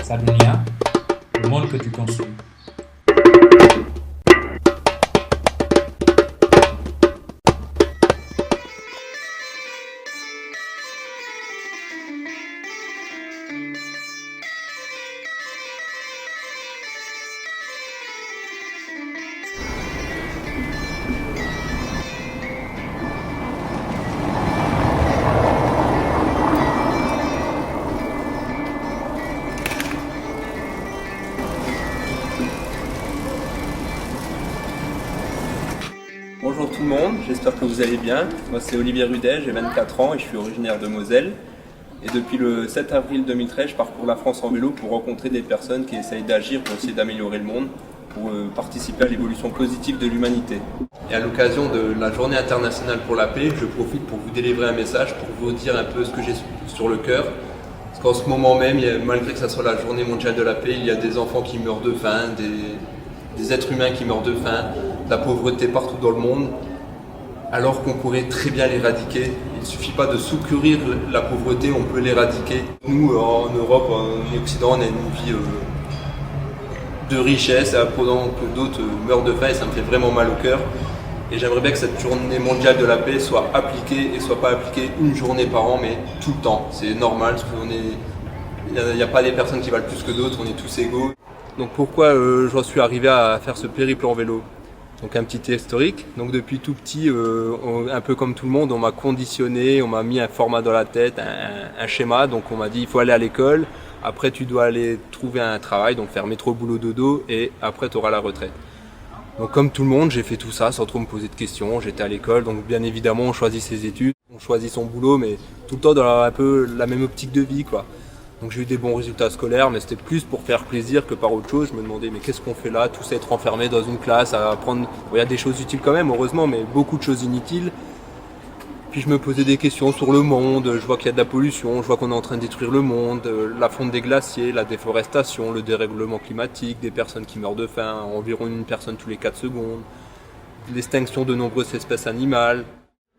Sadunia, le monde que tu construis. Bonjour tout le monde, j'espère que vous allez bien. Moi c'est Olivier Rudet, j'ai 24 ans et je suis originaire de Moselle. Et depuis le 7 avril 2013, je parcours la France en vélo pour rencontrer des personnes qui essayent d'agir pour essayer d'améliorer le monde, pour participer à l'évolution positive de l'humanité. Et à l'occasion de la Journée internationale pour la paix, je profite pour vous délivrer un message, pour vous dire un peu ce que j'ai sur le cœur. Parce qu'en ce moment même, malgré que ce soit la Journée mondiale de la paix, il y a des enfants qui meurent de faim, des êtres humains qui meurent de faim, de la pauvreté partout dans le monde, alors qu'on pourrait très bien l'éradiquer. Il ne suffit pas de secourir la pauvreté, on peut l'éradiquer. Nous, en Europe, en Occident, on a une vie de richesse, pendant que d'autres meurent de faim, et ça me fait vraiment mal au cœur. Et j'aimerais bien que cette journée mondiale de la paix soit appliquée, et soit pas appliquée une journée par an, mais tout le temps. C'est normal, parce qu'il n'y a pas des personnes qui valent plus que d'autres, on est tous égaux. Donc pourquoi j'en suis arrivé à faire ce périple en vélo? Donc un petit historique. Donc depuis tout petit, un peu comme tout le monde, on m'a conditionné, on m'a mis un format dans la tête, un schéma. Donc on m'a dit il faut aller à l'école, après tu dois aller trouver un travail, donc faire métro boulot dodo, et après tu auras la retraite. Donc comme tout le monde, j'ai fait tout ça sans trop me poser de questions. J'étais à l'école, donc bien évidemment on choisit ses études, on choisit son boulot, mais tout le temps dans un peu la même optique de vie, quoi. Donc j'ai eu des bons résultats scolaires, mais c'était plus pour faire plaisir que par autre chose. Je me demandais mais qu'est-ce qu'on fait là, tous être enfermés dans une classe à apprendre. Bon, il y a des choses utiles quand même, heureusement, mais beaucoup de choses inutiles. Puis je me posais des questions sur le monde, je vois qu'il y a de la pollution, je vois qu'on est en train de détruire le monde, la fonte des glaciers, la déforestation, le dérèglement climatique, des personnes qui meurent de faim, environ une personne tous les 4 secondes, l'extinction de nombreuses espèces animales,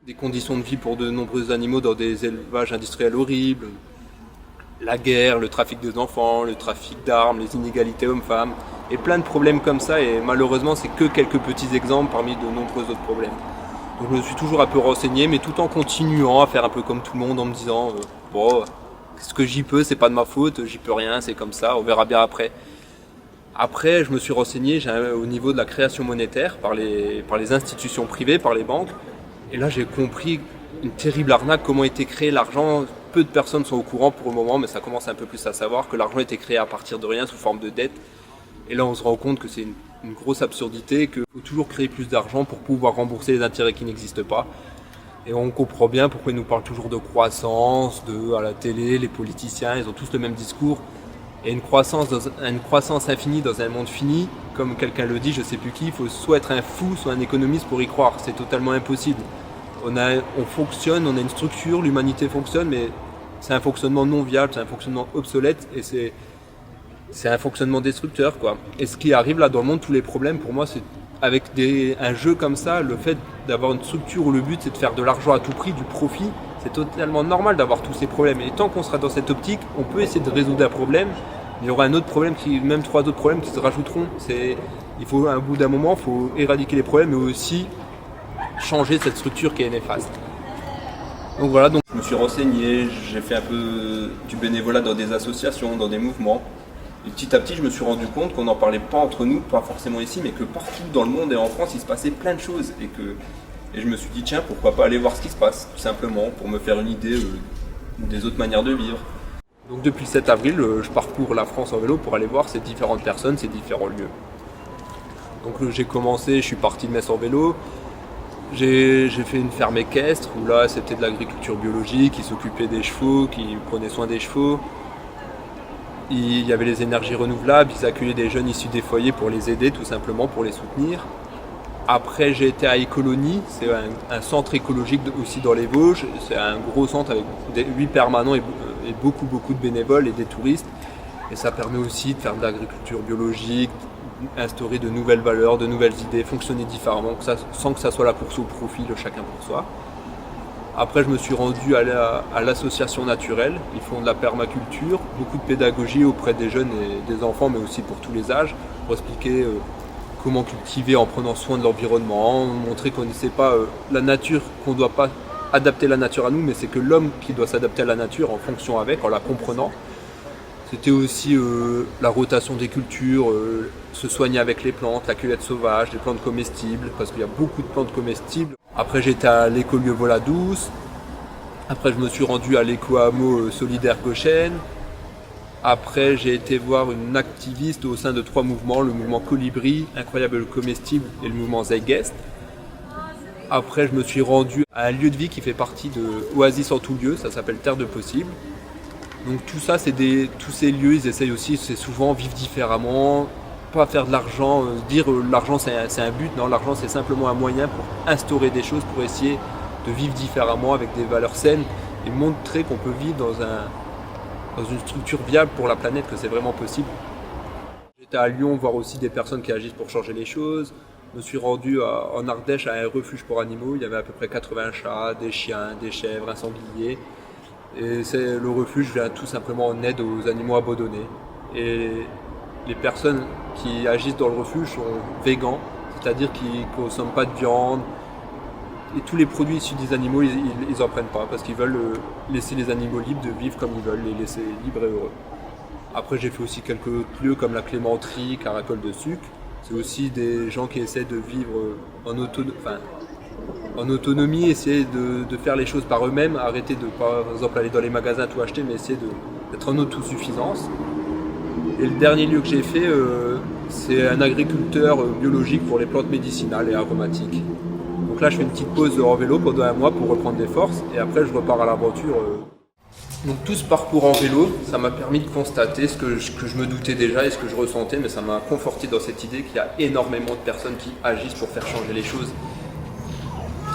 des conditions de vie pour de nombreux animaux dans des élevages industriels horribles, la guerre, le trafic des enfants, le trafic d'armes, les inégalités hommes-femmes, et plein de problèmes comme ça, et malheureusement c'est que quelques petits exemples parmi de nombreux autres problèmes. Donc je me suis toujours un peu renseigné, mais tout en continuant à faire un peu comme tout le monde, en me disant bon, ce que j'y peux, c'est pas de ma faute, j'y peux rien, c'est comme ça, on verra bien après. Après, je me suis renseigné au niveau de la création monétaire par les institutions privées, par les banques, et là j'ai compris une terrible arnaque, comment était créé l'argent. Peu de personnes sont au courant pour le moment, mais ça commence un peu plus à savoir que l'argent était créé à partir de rien sous forme de dette. Et là on se rend compte que c'est une grosse absurdité, qu'il faut toujours créer plus d'argent pour pouvoir rembourser les intérêts qui n'existent pas. Et on comprend bien pourquoi ils nous parlent toujours de croissance, à la télé, les politiciens, ils ont tous le même discours. Et une croissance infinie dans un monde fini, comme quelqu'un le dit, je sais plus qui, il faut soit être un fou, soit un économiste pour y croire. C'est totalement impossible. On fonctionne, on a une structure, l'humanité fonctionne, mais c'est un fonctionnement non viable, c'est un fonctionnement obsolète, et c'est un fonctionnement destructeur, quoi. Et ce qui arrive là dans le monde, tous les problèmes, pour moi, c'est avec un jeu comme ça, le fait d'avoir une structure où le but c'est de faire de l'argent à tout prix, du profit, c'est totalement normal d'avoir tous ces problèmes. Et tant qu'on sera dans cette optique, on peut essayer de résoudre un problème, mais il y aura un autre problème, même 3 autres problèmes qui se rajouteront. Il faut, à un bout d'un moment, il faut éradiquer les problèmes, mais aussi changer cette structure qui est néfaste. Donc voilà, donc je me suis renseigné, j'ai fait un peu du bénévolat dans des associations, dans des mouvements. Et petit à petit, je me suis rendu compte qu'on n'en parlait pas entre nous, pas forcément ici, mais que partout dans le monde et en France, il se passait plein de choses. Et je me suis dit, tiens, pourquoi pas aller voir ce qui se passe, tout simplement, pour me faire une idée des autres manières de vivre. Donc depuis le 7 avril, je parcours la France en vélo pour aller voir ces différentes personnes, ces différents lieux. Donc j'ai commencé, je suis parti de Metz en vélo. J'ai fait une ferme équestre où là c'était de l'agriculture biologique, qui s'occupait des chevaux, qui prenait soin des chevaux. Il y avait les énergies renouvelables, ils accueillaient des jeunes issus des foyers pour les aider tout simplement, pour les soutenir. Après j'ai été à Écolonie, c'est un centre écologique aussi dans les Vosges, c'est un gros centre avec 8 permanents et beaucoup de bénévoles et des touristes. Et ça permet aussi de faire de l'agriculture biologique, instaurer de nouvelles valeurs, de nouvelles idées, fonctionner différemment, sans que ça soit la course au profit, le chacun pour soi. Après, je me suis rendu à l'association naturelle. Ils font de la permaculture, beaucoup de pédagogie auprès des jeunes et des enfants, mais aussi pour tous les âges, pour expliquer comment cultiver en prenant soin de l'environnement, montrer qu'on ne sait pas la nature, qu'on ne doit pas adapter la nature à nous, mais c'est que l'homme qui doit s'adapter à la nature en fonction avec, en la comprenant. C'était aussi la rotation des cultures, se soigner avec les plantes, la cueillette sauvage, les plantes comestibles, parce qu'il y a beaucoup de plantes comestibles. Après, j'étais à l'écolieu Voladouce. Après, je me suis rendu à l'éco-hameau solidaire Gauchène. Après, j'ai été voir une activiste au sein de 3 mouvements, le mouvement Colibri, Incroyable Comestible et le mouvement Zeitgeist. Après, je me suis rendu à un lieu de vie qui fait partie de Oasis en tout lieu, ça s'appelle Terre de Possible. Donc tout ça, tous ces lieux, ils essayent aussi, c'est souvent vivre différemment, pas faire de l'argent, dire l'argent c'est un but, non, l'argent c'est simplement un moyen pour instaurer des choses, pour essayer de vivre différemment avec des valeurs saines et montrer qu'on peut vivre dans une structure viable pour la planète, que c'est vraiment possible. J'étais à Lyon voir aussi des personnes qui agissent pour changer les choses. Je me suis rendu en Ardèche à un refuge pour animaux, il y avait à peu près 80 chats, des chiens, des chèvres, un sanglier. Et le refuge vient tout simplement en aide aux animaux abandonnés. Et les personnes qui agissent dans le refuge sont végans, c'est-à-dire qu'ils ne consomment pas de viande. Et tous les produits issus des animaux, ils n'en prennent pas parce qu'ils veulent laisser les animaux libres de vivre comme ils veulent, les laisser libres et heureux. Après, j'ai fait aussi quelques autres lieux comme la Clémenterie, Caracol de Sucre. C'est aussi des gens qui essaient de vivre en autonomie, essayer de faire les choses par eux-mêmes, arrêter de, par exemple, aller dans les magasins tout acheter, mais essayer d'être en autosuffisance. Et le dernier lieu que j'ai fait, c'est un agriculteur biologique pour les plantes médicinales et aromatiques. Donc là, je fais une petite pause en vélo pendant 1 mois pour reprendre des forces, et après, je repars à l'aventure. Donc tout ce parcours en vélo, ça m'a permis de constater ce que je me doutais déjà et ce que je ressentais, mais ça m'a conforté dans cette idée qu'il y a énormément de personnes qui agissent pour faire changer les choses,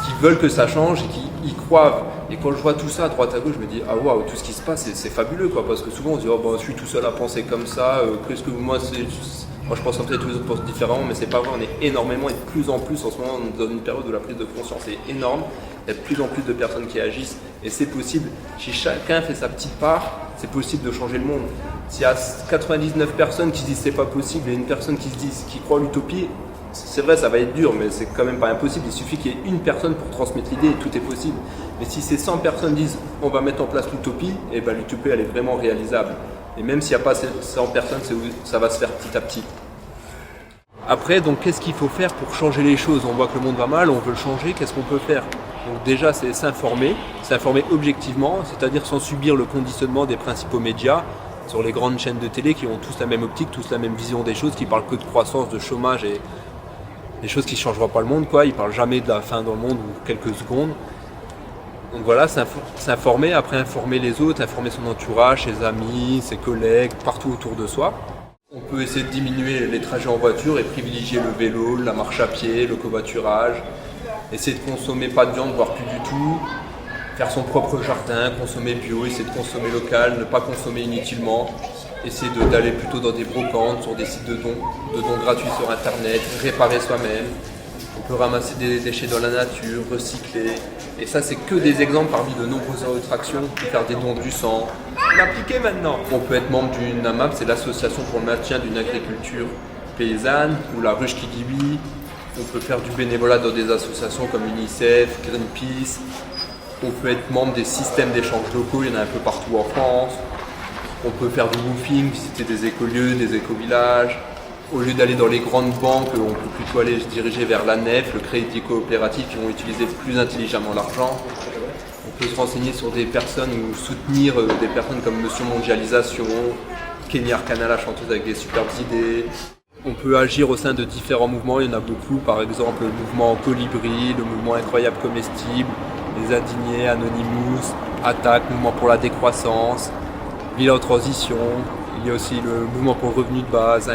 qui veulent que ça change et qui y croient. Et quand je vois tout ça à droite à gauche, je me dis ah waouh, tout ce qui se passe c'est fabuleux quoi, parce que souvent on se dit oh ben je suis tout seul à penser comme ça, qu'est-ce que moi je pense peut-être tous les autres pensent différemment, mais c'est pas vrai, on est énormément et de plus en plus en ce moment dans une période où la prise de conscience est énorme, il y a de plus en plus de personnes qui agissent et c'est possible. Si chacun fait sa petite part, c'est possible de changer le monde. S'il y a 99 personnes qui se disent c'est pas possible et une personne qui croit à l'utopie, c'est vrai, ça va être dur, mais c'est quand même pas impossible. Il suffit qu'il y ait une personne pour transmettre l'idée et tout est possible. Mais si ces 100 personnes disent on va mettre en place l'utopie, et ben l'utopie elle est vraiment réalisable. Et même s'il n'y a pas 100 personnes, ça va se faire petit à petit. Après, donc qu'est-ce qu'il faut faire pour changer les choses? On voit que le monde va mal, on veut le changer, qu'est-ce qu'on peut faire? Donc déjà c'est s'informer objectivement, c'est-à-dire sans subir le conditionnement des principaux médias sur les grandes chaînes de télé qui ont tous la même optique, tous la même vision des choses, qui parlent que de croissance, de chômage et des choses qui ne changeront pas le monde, quoi. Ils ne parlent jamais de la fin dans le monde ou quelques secondes. Donc voilà, s'informer, après informer les autres, informer son entourage, ses amis, ses collègues, partout autour de soi. On peut essayer de diminuer les trajets en voiture et privilégier le vélo, la marche à pied, le covoiturage. Essayer de consommer pas de viande, voire plus du tout. Faire son propre jardin, consommer bio, essayer de consommer local, ne pas consommer inutilement. Essayer d'aller plutôt dans des brocantes, sur des sites de dons gratuits sur internet, réparer soi-même. On peut ramasser des déchets dans la nature, recycler. Et ça, c'est que des exemples parmi de nombreuses autres actions. Faire des dons du sang. L'appliquer maintenant. On peut être membre d'une AMAP, c'est l'association pour le maintien d'une agriculture paysanne, ou la ruche qui dit oui. On peut faire du bénévolat dans des associations comme UNICEF, Greenpeace. On peut être membre des systèmes d'échange locaux, il y en a un peu partout en France. On peut faire du woofing, visiter des écolieux, des éco-villages. Au lieu d'aller dans les grandes banques, on peut plutôt aller se diriger vers l'ANEF, le crédit coopératif, qui vont utiliser plus intelligemment l'argent. On peut se renseigner sur des personnes ou soutenir des personnes comme Monsieur Mondialisation, Kenny Arcana, la chanteuse avec des superbes idées. On peut agir au sein de différents mouvements, il y en a beaucoup, par exemple le mouvement Colibri, le mouvement Incroyable Comestible, les Indignés, Anonymous, Attaque, mouvement pour la décroissance, Ville en transition, il y a aussi le mouvement pour le revenu de base,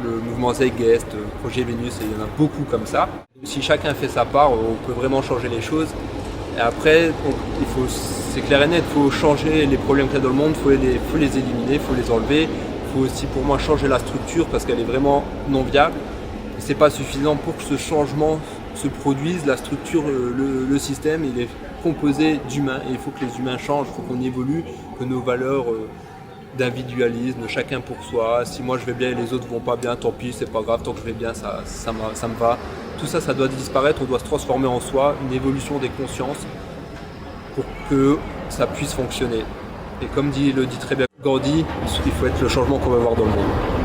le mouvement Zeitgeist, Projet Vénus, et il y en a beaucoup comme ça. Si chacun fait sa part, on peut vraiment changer les choses. Et après, c'est clair et net, il faut changer les problèmes qu'il y a dans le monde, il faut les éliminer, il faut les enlever. Il faut aussi pour moi changer la structure parce qu'elle est vraiment non viable. Et c'est pas suffisant pour que ce changement se produisent, la structure, le système, il est composé d'humains et il faut que les humains changent, il faut qu'on évolue, que nos valeurs d'individualisme, chacun pour soi, si moi je vais bien et les autres vont pas bien, tant pis, c'est pas grave, tant que je vais bien, ça me va. Tout ça, ça doit disparaître, on doit se transformer en soi, une évolution des consciences pour que ça puisse fonctionner. Et comme le dit très bien Gandhi, il faut être le changement qu'on veut voir dans le monde.